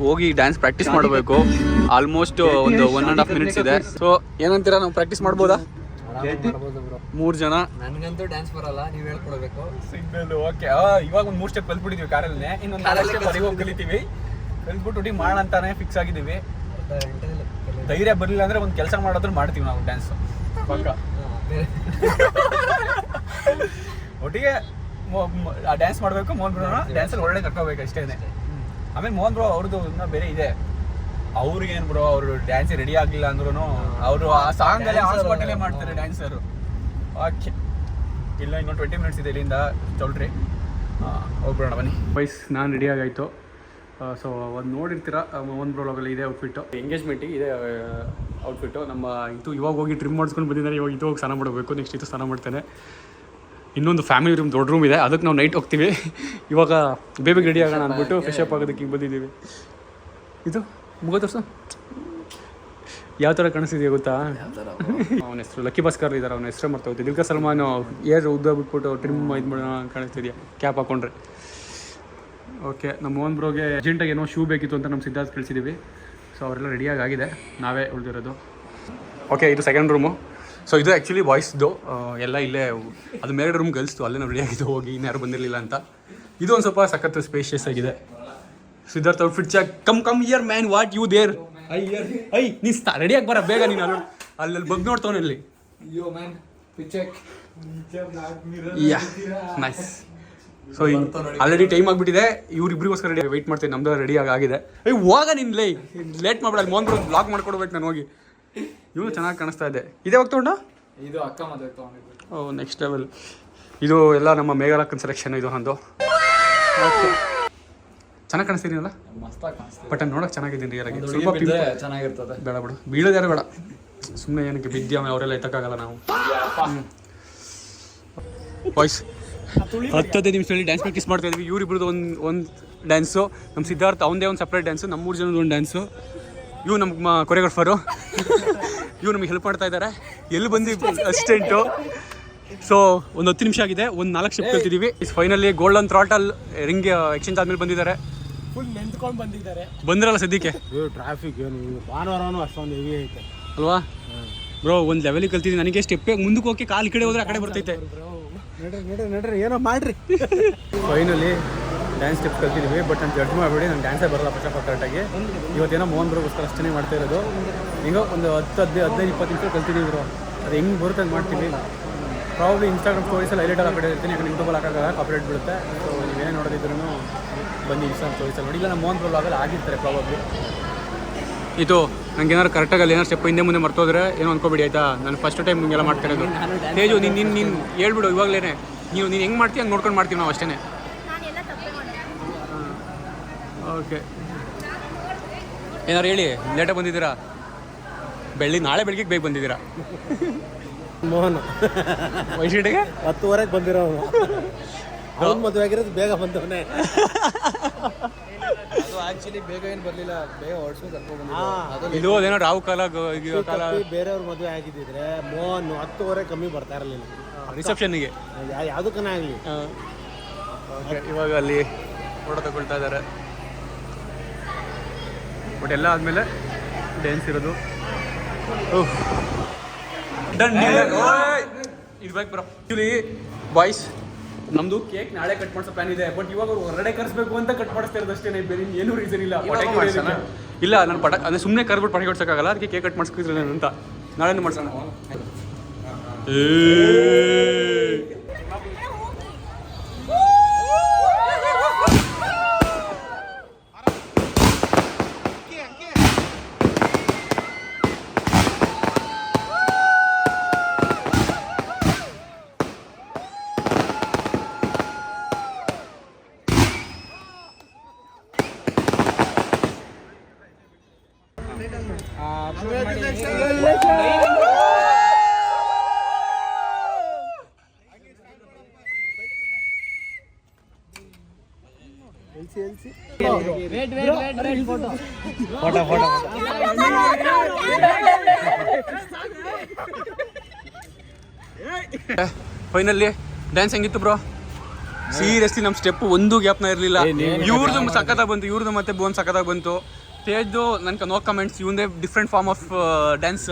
ಹೋಗಿ ಡ್ಯಾನ್ಸ್ ಪ್ರಾಕ್ಟೀಸ್ ಮಾಡಬೇಕು. ಆಲ್ಮೋಸ್ಟ್ ಒಂದು 1.5 minutes ಇದೆ. ಸೊ ಏನಂತೀರಾ, ನಾವು ಪ್ರಾಕ್ಟೀಸ್ ಮಾಡ್ಬೋದಾ? 3 ಜನ. ನನಗಂತೂ ಡ್ಯಾನ್ಸ್ ಬರಲ್ಲ, ನೀವು ಹೇಳ್ಕೊಡ್ಬೇಕು. Signal okay. ಇವಾಗ ಒಂದು 3 ಸ್ಟೆಪ್ ಕಲ್ತ್ಬಿಟ್ಟಿದ್ವಿ ಕಾರಲ್ಲಿ. ಇನ್ನೊಂದು 4 ಸ್ಟೆಪ್ ಅಲ್ಲಿ ಹೋಗಿ ಕಲಿತೀವಿ. ಕಲ್ತ್ಬಿಟ್ಟು ಮಾಡೋಣ ಅಂತಾನೆ ಫಿಕ್ಸ್ ಆಗಿದ್ದೀವಿ. ಧೈರ್ಯ ಬರಲಿಲ್ಲ ಅಂದ್ರೆ ಒಂದು ಕೆಲಸ ಮಾಡೋದ್ರು ಮಾಡ್ತೀವಿ ನಾವು ಡ್ಯಾನ್ಸ್ ಪಕ್ಕ. ಒಟ್ಟಿಗೆ ಡ್ಯಾನ್ಸ್ ಮಾಡಬೇಕು. ಮೋಹನ್ ಬ್ರೋ ಡ್ಯಾನ್ಸಲ್ಲಿ ಒಳ್ಳೆ ಕರ್ಕೋಬೇಕು ಅಷ್ಟೇ. ಆಮೇಲೆ ಮೋಹನ್ ಬ್ರೋ ಅವ್ರದ್ದು ಇನ್ನೂ ಬೇರೆ ಇದೆ. ಅವ್ರಿಗೆ ಏನು ಬ್ರೋ, ಅವರು ಡ್ಯಾನ್ಸ್ ರೆಡಿ ಆಗಲಿಲ್ಲ ಅಂದ್ರೂ ಅವರು ಆ ಸಾಂಗಲ್ಲಿ ಹಾಸ್ಪಿಟಲೇ ಮಾಡ್ತಾರೆ ಡ್ಯಾನ್ಸರು. ಓಕೆ, ಇಲ್ಲ ಇನ್ನೊಂದು 20 ಮಿನಿಟ್ಸ್ ಇದೆ ಇಲ್ಲಿಂದ, ತೊಳ್ರಿ ಹೋಗ್ಬಿಡೋಣ ಬನ್ನಿ. ವೈಸ್ ನಾನು ರೆಡಿ ಆಗಾಯಿತು. ಸೊ ಒಂದು ನೋಡಿರ್ತೀರ ಒಂದು ಬ್ಲಾಗಲ್ಲಿ ಇದೆ ಔಟ್ಫಿಟ್ಟು, ಎಂಗೇಜ್ಮೆಂಟಿಗೆ ಇದೆ ಔಟ್ಫಿಟ್ಟು. ನಮ್ಮ ಇದು ಇವಾಗ ಹೋಗಿ ಟ್ರಿಮ್ ಮಾಡಿಸ್ಕೊಂಡು ಬಂದಿದ್ದಾರೆ. ಇವಾಗ ಇದು ಹೋಗಿ ಸ್ನಾನ ಮಾಡಬೇಕು, ನೆಕ್ಸ್ಟ್ ಇದು ಸ್ನಾನ ಮಾಡ್ತೇನೆ. ಇನ್ನೊಂದು ಫ್ಯಾಮಿಲಿ ರೂಮ್, ದೊಡ್ಡ ರೂಮ್ ಇದೆ, ಅದಕ್ಕೆ ನಾವು ನೈಟ್ ಹೋಗ್ತೀವಿ. ಇವಾಗ ಬೇಬಿಗೆ ರೆಡಿ ಆಗೋಣ ಅಂದ್ಬಿಟ್ಟು ಫ್ರೆಶ್ ಅಪ್ ಆಗೋದಕ್ಕೆ ಹಿಂಗೆ ಬಂದಿದ್ದೀವಿ. ಇದು ಮುಗ ತೋರ್ಸು, ಯಾವ ಥರ ಕಾಣಿಸ್ತಿದೆಯಾ ಗೊತ್ತಾ? ಅವನ ಹೆಸರು ಲಕ್ಕಿ ಭಾಸ್ಕರ್ ಇದ್ದಾರೆ, ಅವನ ಹೆಸರು ಮರ್ತೋಗ್ತೀವಿ. ದಿಲ್ಕಾ ಸಲ್ಮಾನು ಏರ್ ಉದ್ದ ಬಿಟ್ಬಿಟ್ಟು ಟ್ರಿಮ್ ಇದು ಮಾಡೋಣ ಕಾಣಿಸ್ತಿದೆಯಾ ಕ್ಯಾಪ್ ಹಾಕೊಂಡ್ರೆ. ಓಕೆ, ನಮ್ಮ ಮೋಹನ್ ಬ್ರೋಗೆ ಅರ್ಜೆಂಟಾಗಿ ಏನೋ ಶೂ ಬೇಕಿತ್ತು ಅಂತ ನಮ್ಮ ಸಿದ್ಧಾರ್ಥ ಕಳಿಸಿದ್ದೀವಿ. ಸೊ ಅವರೆಲ್ಲ ರೆಡಿಯಾಗಿ ಆಗಿದೆ, ನಾವೇ ಉಳಿದಿರೋದು. ಓಕೆ, ಇದು ಸೆಕೆಂಡ್ ರೂಮು. ಸೊ ಇದು ಆ್ಯಕ್ಚುಲಿ ಬಾಯ್ಸ್ದು, ಎಲ್ಲ ಇಲ್ಲೇ. ಅದು ಮೇಲ್ಗಡೆ ರೂಮ್ ಗರ್ಲ್ಸ್ದು, ಅಲ್ಲೇ ನಾವು ರೆಡಿಯಾಗಿದ್ದು ಹೋಗಿ ಇನ್ಯಾರು ಬಂದಿರಲಿಲ್ಲ ಅಂತ. ಇದು ಒಂದು ಸ್ವಲ್ಪ ಸಖತ್ತು ಸ್ಪೇಷಿಯಸ್ ಆಗಿದೆ. Siddharth outfit check. Come here man, what you there? I ನೀ ರೆಡಿಯಾಗಿ ಬರ ಬೇಗ, ನೀನು ಅಲ್ಲಿ ಬಗ್ ನೋಡ್ತಾವನಲ್ಲಿ. Ya nice. So already time ಆಗಿಬಿಟ್ಟಿದೆ, ಇವ್ರಿಬ್ರಿಗೋಸ್ಕರ ರೆಡಿ ವೆಯ್ಟ್ ಮಾಡ್ತೀನಿ. ನಮ್ದು ರೆಡಿ ಆಗಿದೆ. ಹೋಗ ನೀನು ಲೇಟ್ ಮಾಡ್ಬೇಡ, ಅಲ್ಲಿ ಮೋಹನ್ ಬ್ರೋ ಬ್ಲಾಗ್ ಮಾಡ್ಕೊಡ್ಬೇಕು ನಾನು ಹೋಗಿ. ಇವನು ಚೆನ್ನಾಗಿ ಕಾಣಿಸ್ತಾ ಇದೆ. ಇದೇ ಹೋಗ್ತೊಂಡ ಇದು ಅಕ್ಕ ಮದುವೆ ತೊಗೊಂಡಿದ್ದು. ಓ ನೆಕ್ಸ್ಟ್ ಲೆವೆಲ್. ಇದು ಎಲ್ಲ ನಮ್ಮ ಮೇಘಲಕ್ಕನ್ ಸೆಲೆಕ್ಷನ್. ಇದು ನಂದು. ಓಕೆ, ಚೆನ್ನಾಗಿ ಕಾಣಿಸ್ತೀನಿಲ್ಲ? ಮಸ್ತಾಗಿ ಕಾಣಿಸ್ತೀವಿ. ಬಟ್ ನೋಡೋಕೆ ಚೆನ್ನಾಗಿದ್ದೀನಿ ರಿಯಲ್ ಆಗಿ. ಸ್ವಲ್ಪ ಚೆನ್ನಾಗಿರ್ತದೆ. ಬೇಡ ಬಿಡು, ಬೀಳೋದು ಯಾರು ಬೇಡ, ಸುಮ್ಮನೆ ಏನಕ್ಕೆ ಬಿದ್ದಿ ಅವರೆಲ್ಲ ಎತ್ತಕ್ಕಾಗಲ್ಲ ನಾವು. ವಾಯ್ಸ್ 10 ನಿಮಿಷದಲ್ಲಿ ಡ್ಯಾನ್ಸ್ ಪ್ರಾಕ್ಟೀಸ್ ಮಾಡ್ತಾ ಇದ್ವಿ. ಇವರಿಬ್ರದ್ದು ಒಂದು ಡ್ಯಾನ್ಸು, ನಮ್ಮ ಸಿದ್ಧಾರ್ಥ ಅವನದೇ ಒಂದು ಸಪ್ರೇಟ್ ಡ್ಯಾನ್ಸು, ನಮ್ಮ 3 ಜನದ ಒಂದು ಡ್ಯಾನ್ಸು. ಇವು ನಮ್ಮ ಕೊರಿಯೋಗ್ರಾಫರು, ಇವು ನಮಗೆ ಹೆಲ್ಪ್ ಮಾಡ್ತಾ ಇದ್ದಾರೆ. ಎಲ್ಲಿ ಬಂದು ಅಸಿಸ್ಟೆಂಟು. ಸೊ ಒಂದು 10 ನಿಮಿಷ ಆಗಿದೆ, ಒಂದು 4 ಸ್ಟೆಪ್ ಕಲ್ತಿದ್ದೀವಿ. Finally golden throttle ring exchange ಆದ್ಮೇಲೆ ಬಂದಿದ್ದಾರೆ. ಫುಲ್ ನೆಂತ್ಕೊಂಡು ಬಂದಿದ್ದಾರೆ. ಬಂದಿರಲ್ಲ ಸದ್ಯಕ್ಕೆ. ಟ್ರಾಫಿಕ್ ಏನು ಭಾನುವಾರನೂ ಅಷ್ಟೊಂದು ಹೆವಿ ಐತೆ ಅಲ್ವಾ ಬ್ರೋ? ಒಂದು ಲೆವೆಲಿಗೆ ಕಲ್ತಿದ್ದೀನಿ. ನನಗೆ ಸ್ಟೆಪ್ಪೇ ಮುಂದಕ್ಕೆ ಹೋಗಿ ಕಾಲು ಈ ಕಡೆ ಹೋದ್ರೆ ಆ ಕಡೆ ಬರ್ತೈತೆ. ನಡ್ರಿ ಏನೋ ಮಾಡ್ರಿ. ಫೈನಲಿ ಡ್ಯಾನ್ಸ್ ಸ್ಟೆಪ್ ಕಲ್ತಿದ್ದೀವಿ. ಬಟ್ ನಾನು ಜಡ್ಜ್ ಮಾಡಿಬಿಡಿ, ನಂಗೆ ಡ್ಯಾನ್ಸೇ ಬರಲ್ಲ ಫಸ್ಟ್ ಆಫ್ ಕರೆಕ್ಟಾಗಿ. ಇವತ್ತೇನೋ ಮೋಹನ್ ಬ್ರೋಗೋಸ್ಕರ ಅಷ್ಟೇ ಮಾಡ್ತಾ ಇರೋದು. ಹಿಂಗೋ ಒಂದು 10-15-20 ನಿಮಿಷ ಕಲ್ತಿದ್ದೀವಿ ಬ್ರೋ. ಅದು ಹೆಂಗೆ ಬರುತ್ತೆ ಅಂತ ಮಾಡ್ತೀವಿ. ಪ್ರಾಬ್ಲಿ ಇನ್ಸ್ಟಾಗ್ರಾಮ್ ಸ್ಟೋರೀಸಲ್ಲಿ ಹೈಲೈಟ್ ಹಾಕಿ ಇರ್ತೀನಿ, ಯಾಕಂದ್ರೆ ಯೂಟ್ಯೂಬಲ್ಲಿ ಹಾಕಾಗ ಕಾಪಿರೇಟ್ ಬೀಳುತ್ತೆ. ಸೊ ನೀವೇನೇ ನೋಡೋದಿದ್ರು ಬನ್ನಿ ಇನ್ಸ್ಟಾಗ್ರಾಮ್ ಸ್ಟೋರೀಸಲ್ಲಿ ನೋಡಿ. ಇಲ್ಲ ನಮ್ಮ ಮೋಹನ್ ಬ್ರೋ ಆಗಲ್ಲ ಆಗಿರ್ತಾರೆ ಪ್ರಾಬ್ಲಿ. ಇದು ನಂಗೆ ಏನಾದ್ರು ಕರೆಕ್ಟಾಗಿ ಅಲ್ಲಿ ಏನಾರು ಸ್ಟೆಪ್ ಹಿಂದೆ ಮುಂದೆ ಮರ್ತೋದ್ರೆ ಏನೋ ಅನ್ಕೋಬೇಡಿ ಆಯಿತಾ. ನಾನು ಫಸ್ಟ್ ಟೈಮ್ ಹಿಂಗೆಲ್ಲ ಮಾಡ್ತಾ ಇರೋದು. ತೇಜು ನೀನು ಹೇಳ್ಬಿಡು ಇವಾಗಲೇ, ನೀನು ಹೆಂಗೆ ಮಾಡ್ತೀವಿ ಹಂಗೆ ನೋಡ್ಕೊಂಡು ಮಾಡ್ತೀವಿ ನಾವು ಅಷ್ಟೇ. ಓಕೆ, ಏನಾರು ಹೇಳಿ, ಲೇಟಾಗಿ ಬಂದಿದ್ದೀರಾ? ನಾಳೆ ಬೆಳಿಗ್ಗೆ ಬೇಗ ಬಂದಿದ್ದೀರಾ? ಮೋಹನ್ ವೈಶಿಟಿಗೆ 10:30 ಬಂದಿರೋ ಅವ್ನು ಮದುವೆ ಆಗಿರೋದು ಬೇಗ ಬಂದವನೇ. ಅದು ಆಕ್ಚುಲಿ ಬೇಗ ಏನು ಬರಲಿಲ್ಲ, ಬೇಗ ಹೊಡ್ಸ್ಕೊಂಡು ಕರ್ಕೊಂಡು ಇದು ಅದೇನೋ ರಾವು ಕಾಲ ಬೇರೆಯವ್ರ ಮದುವೆ ಆಗಿದ್ದಿದ್ರೆ ಮೋಹನ್ 10:30 ಕಮ್ಮಿ ಬರ್ತಾ ಇರಲಿಲ್ಲ ರಿಸೆಪ್ಷನ್ನಿಗೆ, ಯಾವುದಕ್ಕನ ಆಗಲಿ. ಇವಾಗ ಅಲ್ಲಿ ಫೋಟೋ ತಗೊಳ್ತಾ ಇದ್ದಾರೆ. ಬಟ್ ಎಲ್ಲ ಆದಮೇಲೆ ಡ್ಯಾನ್ಸ್ ಇರೋದು. ಡನ್. ಇದು ಬೇಕು ಬ್ರೋ. ಆ್ಯಕ್ಚುಲಿ ಬಾಯ್ಸ್, ನಮ್ಮದು ಕೇಕ್ ನಾಳೆ ಕಟ್ ಮಾಡಿಸೋ ಪ್ಲಾನ್ ಇದೆ. ಬಟ್ ಇವಾಗ ಹೊರಗಡೆ ಕರ್ಸ್ಬೇಕು ಅಂತ ಕಟ್ ಮಾಡಿಸ್ತಾ ಇರೋದು ಅಷ್ಟೇ, ಬೇರೆ ಏನೂ ರೀಸನ್ ಇಲ್ಲ. ಇಲ್ಲ, ನಾನು ಅಂದರೆ ಸುಮ್ಮನೆ ಕರ್ಬಿಟ್ಟು ಪಟಾಕಿ ಹೊಡ್ಸೋಕ್ಕಾಗಲ್ಲ, ಅದಕ್ಕೆ ಕೇಕ್ ಕಟ್ ಮಾಡಿಸ್ಕಿದ್ರೆ ಅಂತ ನಾಳೆನೂ ಮಾಡ್ಸೋಣ. ಫೈನಲಿ ಡ್ಯಾನ್ಸ್ ಹೆಂಗಿತ್ತು ಬ್ರೋ? ಸೀರಿಯಸ್ಲಿ ನಮ್ಮ ಸ್ಟೆಪ್ ಒಂದು ಗ್ಯಾಪ್ನ ಇರಲಿಲ್ಲ. ಇವ್ರದ್ದು ಸಖತ್ತಾಗಿ ಬಂತು, ಇವ್ರದ್ದು ಮತ್ತೆ ಬೋನ್ ಸಖತ್ತಾಗಿ ಬಂತು. ತೇಜ್ದು ನನಗೆ ನೋ ಕಮೆಂಟ್ಸ್. ಇವಂದೇ different form of dance.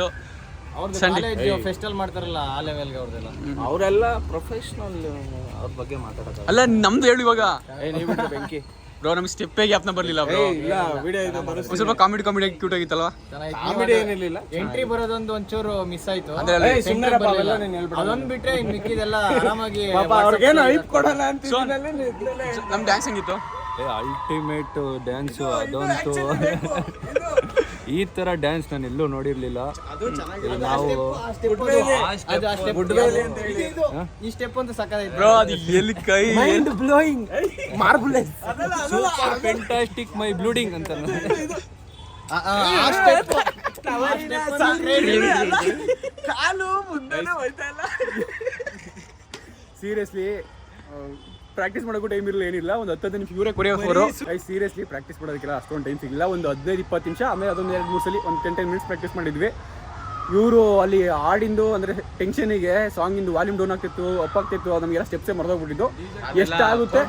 Festival ಮಾಡ್ತಾರಲ್ಲ ಆ ಲೆವೆಲ್ಗೆ ಅವ್ರದೆಲ್ಲ, ಅವರೆಲ್ಲ ಪ್ರೊಫೆಷನಲ್. ಅವ್ರ ಬಗ್ಗೆ ಮಾತಾಡೋದು ಅಲ್ಲ, ನಮ್ದು ಹೇಳಿ ಇವಾಗ ಬೆಂಕಿ ಬ್ರೋ. ನಮ್ಗೆ ಸ್ಟೆಪ್ಪೇ ಗ್ಯಾಪ್ನ ಬರಲಿಲ್ಲ ಬ್ರೋ. ಸ್ವಲ್ಪ ಕಾಮಿಡಿ ಕ್ಯೂಟ್ ಆಗಿತ್ತಲ್ವಾ? ಎಂಟ್ರಿ ಬರೋದೊಂದು ಒಂಚೂರು ಮಿಸ್ ಆಯ್ತು. ಅದೊಂದು ಬಿಟ್ರೆ ಇನ್ನು ಮಿಕ್ಕಿದೆಲ್ಲ ಆರಾಮಾಗಿ. ನಮ್ ಡ್ಯಾನ್ಸ್ ಹೆಂಗಿತ್ತು? ಅಲ್ಟಿಮೇಟ್ ಡ್ಯಾನ್ಸು ಅದಂತೂ. ಈ ತರ ಡ್ಯಾನ್ಸ್ ನಾನು ಎಲ್ಲೂ ನೋಡಿರ್ಲಿಲ್ಲ. ಈ ಸ್ಟೆಪ್ ಅಂತ ಸಕ್ಕತ್ತಾಯ್ತು ಬ್ರೋ, ಅದು ಎಲ್ಲಿ ಕೈ ಮೈಂಡ್ ಬ್ಲೋಯಿಂಗ್ ಮಾರ್ಬುಲೆಸ್ ಸೂಪರ್ ಫ್ಯಾಂಟಾಸ್ಟಿಕ್ ಮೈ ಬ್ಲೂಡಿಂಗ್ ಅಂತ. ಸೀರಿಯಸ್ಲಿ ಪ್ರಾಕ್ಟೀಸ್ ಮಾಡೋಕ್ಕೂ ಟೈಮ್ ಇರಲಿಲ್ಲ, ಏನಿಲ್ಲ. ಒಂದು 10 ನಿಮಿಷ ಇವರೇ ಕೊರಿಯೋಫರು. ಸೀರಿಯಸ್ಲಿ ಪ್ರಾಕ್ಟೀಸ್ ಮಾಡೋದಕ್ಕೆಲ್ಲ ಅಷ್ಟೊಂದು ಟೈಮ್ ಸಿಗಲಿಲ್ಲ. ಒಂದು 15-20 ನಿಮಿಷ, ಆಮೇಲೆ ಅದೊಂದು 2-3 ಸಲ ಒಂದು 10 ಮಿನಿಟ್ಸ್ ಪ್ರಾಕ್ಟೀಸ್ ಮಾಡಿದ್ವಿ. ಇವರು ಅಲ್ಲಿ ಹಾಡಿಂದು ಅಂದರೆ ಟೆನ್ಷನಿಗೆ ಸಾಂಗಿಂದು ವಾಲ್ಯೂಮ್ ಡೌನ್ ಆಗ್ತಿತ್ತು, ಅಪ್ ಆಗ್ತಿತ್ತು, ನಮಗೆಲ್ಲ ಸ್ಟೆಪ್ಸೇ ಮರೆದೋಗ್ಬಿಟ್ಟಿದ್ದು. ಎಷ್ಟಾಗುತ್ತೆ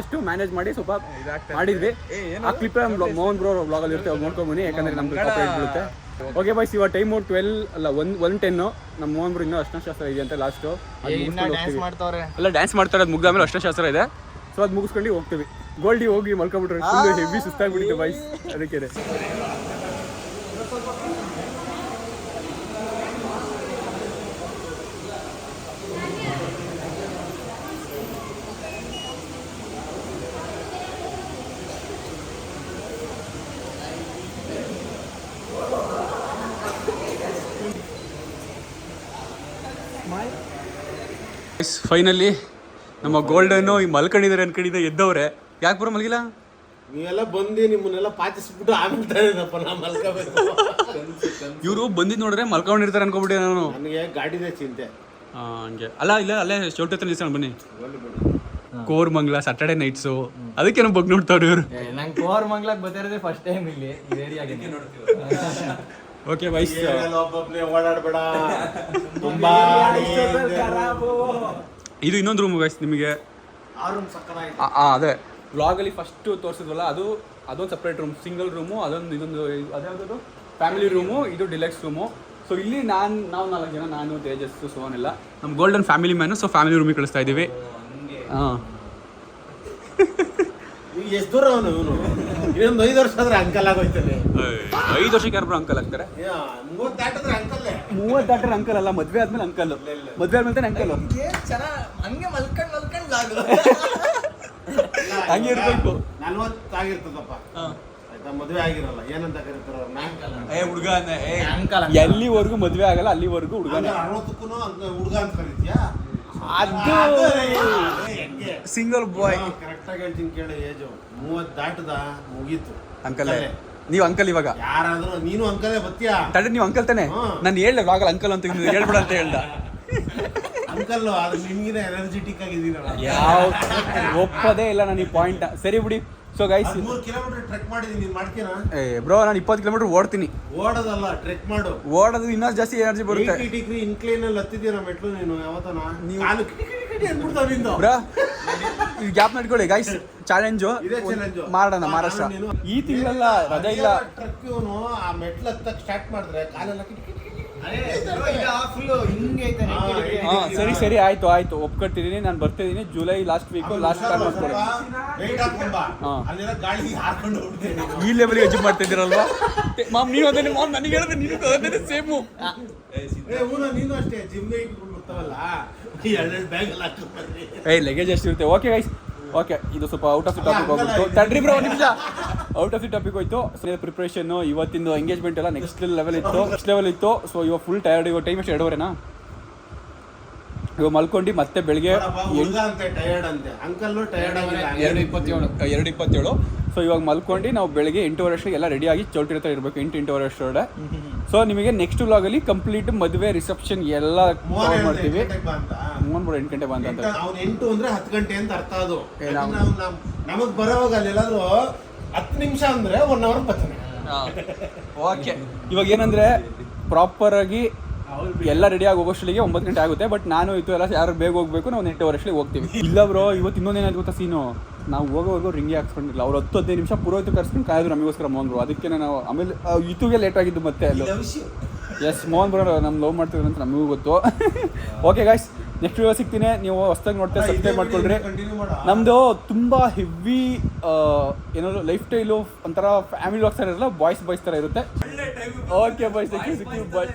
ಅಷ್ಟು ಮ್ಯಾನೇಜ್ ಮಾಡಿ ಸ್ವಲ್ಪ ಮಾಡಿದ್ವಿ. ಆ ಕ್ಲಿಪ್ ಮೋಹನ್ ಬ್ರೋ ವ್ಲಾಗಲ್ಲಿ ಇರುತ್ತೆ, ನೋಡ್ಕೊಂಬನ್ನಿ, ಯಾಕಂದರೆ ನಮ್ಗೆ ಕಾಪಿರೈಟ್ ಬೀಳುತ್ತೆ. ಓಕೆ ಬಾಯ್ಸ್, ಇವಾಗ ಟೈಮು 1:10. ನಮ್ಮ ಮೋಹನ್ ಬ್ರೋ ಇನ್ನೂ ಅಷ್ಟಶಾಸ್ತ್ರ ಇದೆ ಅಂತ ಲಾಸ್ಟು ಎಲ್ಲ ಡ್ಯಾನ್ಸ್ ಮಾಡ್ತಾರೆ. ಅದು ಮುಗ್ದಾದ್ಮೇಲೆ ಅಷ್ಟಶಾಸ್ತ್ರ ಇದೆ. ಸೊ ಅದು ಮುಗಿಸ್ಕೊಂಡು ಹೋಗ್ತೀವಿ. ಗೋಲ್ಡಿ ಹೋಗಿ ಮಲ್ಕೊಂಡ್ಬಿಟ್ರೆ ಫುಲ್ ಹೆವಿ ಸುಸ್ತಾಗ್ಬಿಟ್ಟಿತ್ತು ಬಾಯ್ಸ್, ಅದಕ್ಕೆ. ಫೈನಲಿ ನಮ್ಮ ಗೋಲ್ಡನ್ನು ಈ ಮಲ್ಕೊಂಡಿದ್ದಾರೆ ಅನ್ಕೊಂಡಿದ್ದೆ, ಎದ್ದವ್ರೆ. ಯಾಕೆ ಬರೋ ಮಲಗಿಲ್ಲ? ನೀವೆಲ್ಲ ಬಂದು ನಿಮ್ಮನ್ನೆಲ್ಲ ಪಾಚಿಸ್ಬಿಟ್ಟು ಆಮೇಲೆ ನಾ ಮಲ್ಕೋಬೇಕು. ಇವರು ಬಂದಿದ್ದು ನೋಡಿದ್ರೆ ಮಲ್ಕೊಂಡಿರ್ತಾರೆ ಅನ್ಕೊಂಡ್ಬಿಟ್ಟೆ ನಾನು. ನನಗೆ ಗಾಡಿದೇ ಚಿಂತೆ. ಹಂಗೆ ಅಲ್ಲ, ಇಲ್ಲ ಅಲ್ಲೇ ಚೌಟ್ರಿ ಹತ್ರ ನಿಲ್ಸೋಣ ಬನ್ನಿ. ಕೋರ್ಮಂಗ್ಲ ಸ್ಯಾಟರ್ಡೆ ನೈಟ್ಸು, ಅದಕ್ಕೇನೋ ಬಗ್ಗೆ ನೋಡ್ತಾವ್ರಿ ಇವರು. ನಂಗೆ ಕೋರ್ಮಂಗ್ಲಕ್ಕೆ ಬರ್ತಿರೋದೇ ಫಸ್ಟ್ ಟೈಮ್ ಇಲ್ಲಿ ಏರಿಯಾಗೆ. ಓಕೆ ವೈಸ್, ಒಬ್ಬೊಬ್ಬನೇ ಓಡಾಡಬೇಡ, ತುಂಬಾ ಇದು ಇನ್ನೊಂದು ರೂಮ್ ವೈಸ್ ನಿಮಗೆ. ಅದೇ ವ್ಲಾಗಲ್ಲಿ ಫಸ್ಟ್ ತೋರಿಸಿದ್ವಲ್ಲ, ಅದೊಂದು ಸಪ್ರೇಟ್ ರೂಮ್, ಸಿಂಗಲ್ ರೂಮು. ಇದೊಂದು ಅದ್ಯಾವುದು ಫ್ಯಾಮಿಲಿ ರೂಮು, ಇದು ಡಿಲಕ್ಸ್ ರೂಮು. ಸೊ ಇಲ್ಲಿ ನಾವು 4 ಜನ, ನಾನು ತೇಜಸ್ ಸೋನ್ ಎಲ್ಲ ನಮ್ಮ golden family man. So family ರೂಮಿಗೆ ಕಳಿಸ್ತಾ ಇದ್ದೀವಿ. ಹಾಂ, ಎಷ್ಟು ದೂರ ಅವನು ಇವನು? ಇನ್ನೊಂದು 5 ವರ್ಷ ಆದ್ರೆ ಅಂಕಲ್ ಆಗೋಯ್ತಾನೆ. 5 ವರ್ಷಕ್ಕೆ ಯಾರು ಅಂಕಲ್ ಆಗ್ತಾರೆ? 30 ದಾಟಿದ್ರೆ ಅಂಕಲ್. 30 ದಾಟ್ರೆ ಅಂಕಲ್ ಅಲ್ಲ, ಮದುವೆ ಆದ್ಮೇಲೆ ಅಂಕಲ್. ಮದುವೆ ಆದ್ಮೇಲೆ ಅಂಕಲ್ ಹಂಗೆ ಮಲ್ಕೊಂಡು ಹಂಗೆ ಇರ್ಬೇಕು. 40 ಆಗಿರ್ತದಪ್ಪ, ಆಯ್ತಾ? ಮದುವೆ ಆಗಿರಲ್ಲ, ಏನಂತ ಕರೀತಾರ? ಹುಡುಗ ಎಲ್ಲಿವರೆಗೂ ಮದುವೆ ಆಗಲ್ಲ ಅಲ್ಲಿವರೆಗೂ ಹುಡುಗನೇ. 60ಕ್ಕೂ ಹುಡುಗ ಅಂತ ಕರೀತೀಯಾ? ಅದು ಸಿಂಗಲ್ ಬಾಯ್. ಕರೆಕ್ಟ್ ಆಗಿ ಹೇಳ್ತೀನಿ ಕೇಳಿ, ಏಜು 30 ದಾಟದ ಮುಗೀತು ಅಂಕಲ್. ನೀವು ಅಂಕಲ್ ಇವಾಗ ಯಾರಾದ್ರೂ ನೀನು ಅಂಕಲೇ ಬತ್ತೀಯಾ? ತಡೆ, ನೀವು ಅಂಕಲ್ ತಾನೆ? ನಾನು ಹೇಳ್ದೆ ವ್ಲಾಗಲ್ಲಿ ಅಂಕಲ್ ಅಂತ ಹೇಳ್ಬಿಡ ಅಂತ ಹೇಳ್ದ. ಅಂಕಲ್ ಅದು ನಿಮ್ಗಿನ ಎನರ್ಜೆಟಿಕ್ ಆಗಿದ್ದೀರಲ್ಲ. ಯಾವ ಒಪ್ಪದೇ ಇಲ್ಲ ನಾನು ಈ ಪಾಯಿಂಟ್. ಸರಿ ಬಿಡಿ. ಸೊ ಗೈಸ್, 3 ಕಿಲೋಮೀಟರ್ ಟ್ರೆಕ್ ಮಾಡಿದೀನಿ, ನೀನು ಮಾಡ್ತೀರಾ? ಬ್ರೋ, ನಾನು 20 ಕಿಲೋಮೀಟರ್ ಓಡ್ತೀನಿ. ಓಡೋದಲ್ಲ, ಟ್ರೆಕ್ ಮಾಡು. ಓಡೋದು ಇನ್ನೂ ಜಾಸ್ತಿ ಎನರ್ಜಿ ಬರುತ್ತೆ. 80 ಡಿಗ್ರಿ ಇನ್ಕ್ಲೈನ್ ಅಲ್ಲಿ ಹತ್ತಿದ್ದೀರಾ ಮೆಟ್ಲು ನೀನು ಯಾವತ್ತನ? ಕಾಲು ಕಿಟಿ ಅಂದ್ಬಿಡ್ತಾವ ನಿಂದು. ಬ್ರೋ, ಇದು ಗ್ಯಾಪ್ ನಡ್ಕೊಳ್ಳಿ ಗೈಸ್. ಚಾಲೆಂಜು ಮಾಡೋಣ ಮಹಾರಾಷ್ಟ್ರ. ಈ ತಿಂಗಳಲ್ಲ, ರಜೆ ಇಲ್ಲ. ಟ್ರಕ್ ಇವನು ಆ ಮೆಟ್ಲು ಹತ್ತಕ್ಕೆ ಸ್ಟಾರ್ಟ್ ಮಾಡಿದ್ರೆ ಕಾಲೆಲ್ಲ ಕಿಟಿ ಸರಿ ಆಯ್ತು ಒಪ್ಕೊಳ್ತಿದ್ದೀನಿ. ನಾನು ಬರ್ತಿದ್ದೀನಿ July last week, last plan ಮಾಡ್ಕೊಳ್ಳಿ. ಈ ಲೆವೆಲ್ಗೆ ಅಚೀವ್ ಮಾಡ್ತಾ ಇದ್ದೀರಲ್ವಾ ಮಾಮ್? ನೀವು ಅದನ್ನೇ ಮಾಮ್ ನನಗೆ ಹೇಳಿದ್ರೆ ನೀನು ಅದನ್ನೇ ಸೇಮು. ನೀನು ಅಷ್ಟೇ ಜಿಮ್ಗೆ ಇಟ್ಕೊಂಡ್ಬಿಡ್ತಾವಲ್ಲ, 2 ಬ್ಯಾಗ್ ಎಲ್ಲ ಹಾಕಿ ಲಗೇಜ್ ಎಷ್ಟಿರುತ್ತೆ. ಓಕೆ ಗೈಸ್, ಓಕೆ, ಇದು ಸ್ವಲ್ಪ ಔಟ್ ಆಫ್ ದಿ ಟಾಪಿಕ್ ಹೋಗ್ಬಿಟ್ಟು ತಡ್ರಿ ಬ್ರೋ, ಒಂದು ನಿಮಿಷ. ಔಟ್ ಆಫ್ ದಿ ಟಾಪಿಕ್ ಹೋಯ್ತು. ಪ್ರಿಪ್ರೇಷನ್ನು ಇವತ್ತಿಂದು ಎಂಗೇಜ್ಮೆಂಟ್ ಎಲ್ಲ ನೆಕ್ಸ್ಟ್ ಲೆವೆಲ್ ಇತ್ತು. ಸೊ ಇವಾಗ ಫುಲ್ ಟಯರ್ಡ್. ಇವಾಗ ಟೈಮ್ ಎಷ್ಟು 2:30ನಾ? ಇವಾಗ ಮಲ್ಕೊಂಡು ಮತ್ತೆ ಬೆಳಿಗ್ಗೆ 2:27. ಸೊ ಇವಾಗ ಮಲ್ಕೊಂಡು ನಾವು ಬೆಳಿಗ್ಗೆ 8:30 ಅಷ್ಟೇ ಎಲ್ಲ ರೆಡಿಯಾಗಿ ಚೌಲ್ಟ್ರಿ ಹತ್ರ ಇರಬೇಕು. 8-8:15 ಅಷ್ಟೊಳಗೆ. ಸೊ ನಿಮಗೆ ನೆಕ್ಸ್ಟ್ ವ್ಲಾಗಲ್ಲಿ ಕಂಪ್ಲೀಟ್ ಮದುವೆ ರಿಸೆಪ್ಷನ್ ಎಲ್ಲ ಮಾಡ್ತೀವಿ. 8 ಗಂಟೆ ಬಂದ ಅಂತ 8 ಅಂದ್ರೆ 10 ಗಂಟೆ ಅಂತ ಅರ್ಥ. ಅದು ನಮಗ್ ಬರೋವಾಗ ಅಲ್ಲಿ ಎಲ್ಲಾದ್ರೂ 10 ನಿಮಿಷ ಅಂದ್ರೆ 1 ಅವರ್ ಬರ್ತಾನೆ. ಓಕೆ, ಇವಾಗ ಏನಂದ್ರೆ ಪ್ರಾಪರ್ ಆಗಿ ಎಲ್ಲ ರೆಡಿ ಆಗಿ ಹೋಗೋಷ್ಟಳಿಗೆ 9 ಗಂಟೆ ಆಗುತ್ತೆ. ಬಟ್ ನಾನು ಎಲ್ಲ ಯಾರು ಬೇಗ ಹೋಗ್ಬೇಕು, ನಾವು 8 ಅಷ್ಟೇ ಹೋಗ್ತೀವಿ. ಇಲ್ಲ ಬ್ರೋ, ಇವತ್ತು ಇನ್ನೊಂದೇನಾದ್ರು ಗೊತ್ತಾ ಸೀನು? ನಾವು ಹೋಗೋವರೆಗೂ ರಿಂಗಿ ಹಾಕ್ಸ್ಕೊಂಡಿಲ್ಲ. ಅವ್ರು 10-15 ನಿಮಿಷ ಪುರೋಹಿತ ಕರ್ಸ್ಕೊಂಡು ಕಾಯ್ದು ನಮಗೋಸ್ಕರ ಮೋಹನ್ ಬ್ರೋ. ಅದಕ್ಕೆ ನಾವು ಆಮೇಲೆ ಇತುಗೆ ಲೇಟ್ ಆಗಿದ್ದು ಮತ್ತೆ ಅಲ್ಲೂ. ಎಸ್, ಮೋಹನ್ ಬ್ರೋ ನಮ್ಮ ಲವ್ ಮಾಡ್ತೀವಿ ಅಂತ ನಮಗೂ ಗೊತ್ತು. ಓಕೆ ಗಾಯ್ಸ್, ನೆಕ್ಸ್ಟ್ ವಿಡಿಯೋ ಸಿಗ್ತೀನಿ. ನೀವು ಹೊಸ್ದಾಗಿ ನೋಡ್ತಾ ಸಬ್ಸ್ಕ್ರೈಬ್ ಮಾಡ್ಕೊಳ್ರಿ. ನಮ್ಮದು ತುಂಬ ಹೆವಿ ಏನೋ ಲೈಫ್ ಸ್ಟೈಲು ಒಂಥರ ಫ್ಯಾಮಿಲಿ ವ್ಲಾಗ್ಸ್ ಥರ ಇರಲ್ಲ, ಬಾಯ್ಸ್ ಥರ ಇರುತ್ತೆ. ಓಕೆ ಬಾಯ್ಸ್, ಸಿಗ್ತೀವಿ ಬಾಯ್.